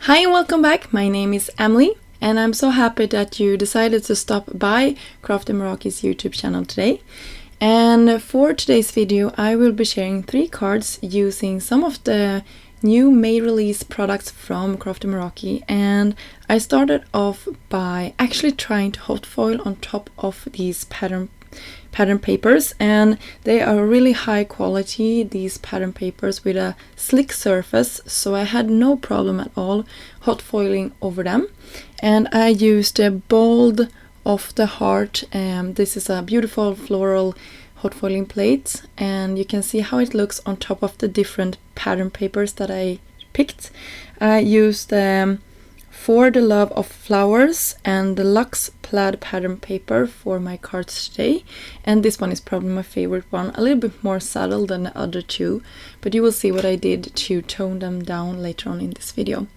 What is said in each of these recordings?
Hi and welcome back, my name is Emelie and I'm so happy that you decided to stop by Crafty Meraki's YouTube channel today. And for today's video I will be sharing 3 cards using some of the new May release products from Crafty Meraki, and I started off by actually trying to hot foil on top of these pattern papers, and they are really high quality, these pattern papers with a slick surface, so I had no problem at all hot foiling over them. And I used a bold off the heart, this is a beautiful floral hot foiling plate, and you can see how it looks on top of the different pattern papers that I picked. I used For the Love of Flowers and the Luxe plaid pattern paper for my cards today, and this one is probably my favorite one, a little bit more subtle than the other two, but you will see what I did to tone them down later on in this video.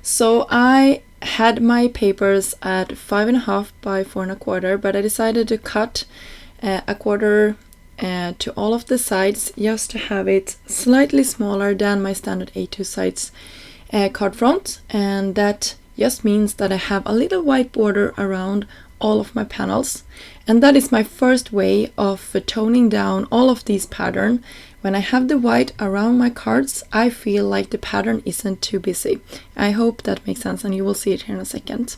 So I had my papers at 5.5 by 4.25, but I decided to cut a quarter to all of the sides just to have it slightly smaller than my standard A2 size card front, and that just means that I have a little white border around all of my panels, and that is my first way of toning down all of these patterns. When I have the white around my cards, I feel like the pattern isn't too busy. I hope that makes sense, and you will see it here in a second.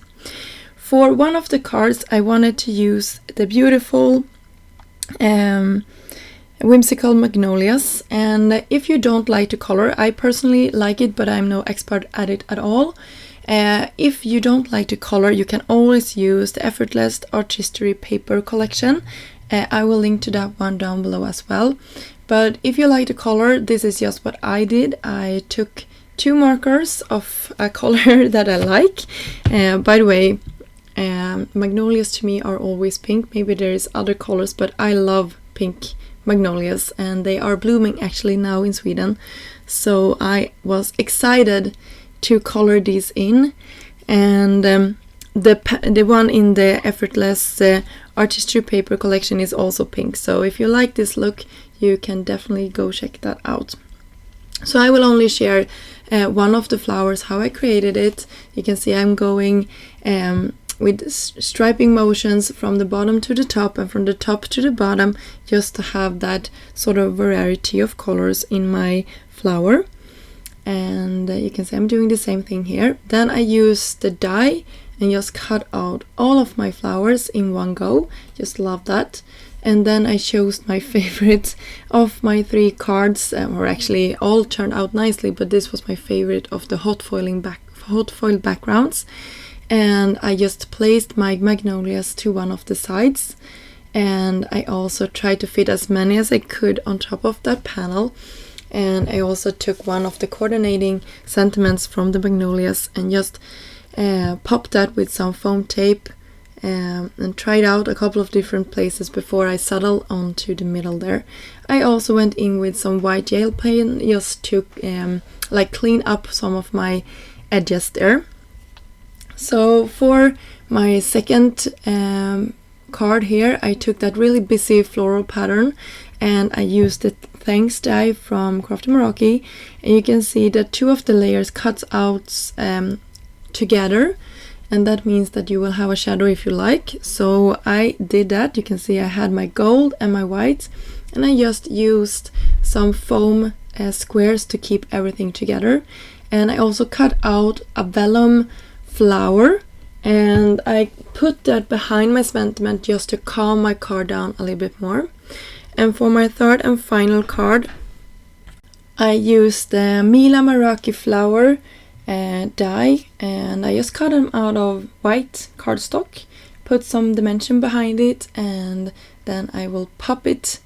For one of the cards I wanted to use the beautiful whimsical magnolias, and if you don't like the color, I personally like it, but I'm no expert at it at all. If you don't like the color, you can always use the Effortless artistry paper collection. I will link to that one down below as well. But if you like the color, this is just what I did. I took 2 markers of a color that I like. By the way, magnolias to me are always pink. Maybe there is other colors, but I love pink magnolias, and they are blooming actually now in Sweden. So I was excited to color these in, and the one in the Effortless artistry paper collection is also pink. So if you like this look, you can definitely go check that out. So I will only share one of the flowers, how I created it. You can see I'm going with striping motions from the bottom to the top and from the top to the bottom, just to have that sort of variety of colors in my flower. And you can see I'm doing the same thing here. Then I use the die and just cut out all of my flowers in one go. Just love that. And then I chose my favorite of my 3 cards, or actually all turned out nicely, but this was my favorite of the hot foil backgrounds. And I just placed my magnolias to one of the sides, and I also tried to fit as many as I could on top of that panel. And I also took one of the coordinating sentiments from the magnolias and just popped that with some foam tape, and tried out a couple of different places before I settled onto the middle there. I also went in with some white gel paint just to like clean up some of my edges there. So for my second card here, I took that really busy floral pattern and I used the Thanks die from Crafty Meraki, and you can see that 2 of the layers cuts out together, and that means that you will have a shadow if you like. So I did that. You can see I had my gold and my white, and I just used some foam squares to keep everything together. And I also cut out a vellum flower, and I put that behind my sentiment just to calm my card down a little bit more. And for my third and final card, I used the Mila Meraki flower die, and I just cut them out of white cardstock, put some dimension behind it, and then I will pop it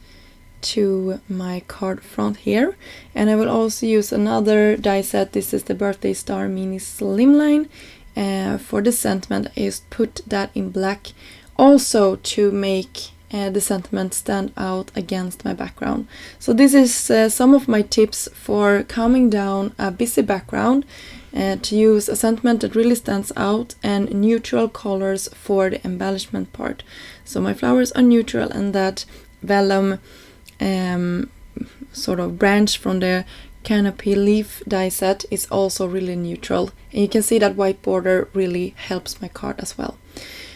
to my card front here. And I will also use another die set. This is the Birthday Star Mini Slimline. For the sentiment, I just put that in black, also to make the sentiment stand out against my background. So this is some of my tips for calming down a busy background, to use a sentiment that really stands out and neutral colors for the embellishment part. So my flowers are neutral, and that vellum sort of branch from the canopy leaf die set is also really neutral, and you can see that white border really helps my card as well.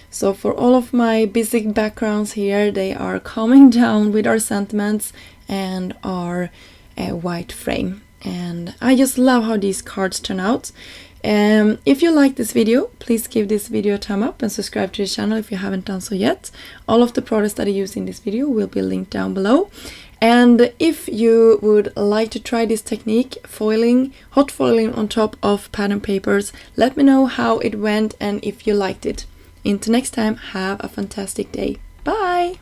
So for all of my busy backgrounds here, they are calming down with our sentiments and our white frame. And I just love how these cards turn out. If you like this video, please give this video a thumb up and subscribe to the channel if you haven't done so yet. All of the products that I use in this video will be linked down below. And if you would like to try this technique, foiling, hot foiling on top of pattern papers, let me know how it went and if you liked it. Until next time, have a fantastic day. Bye!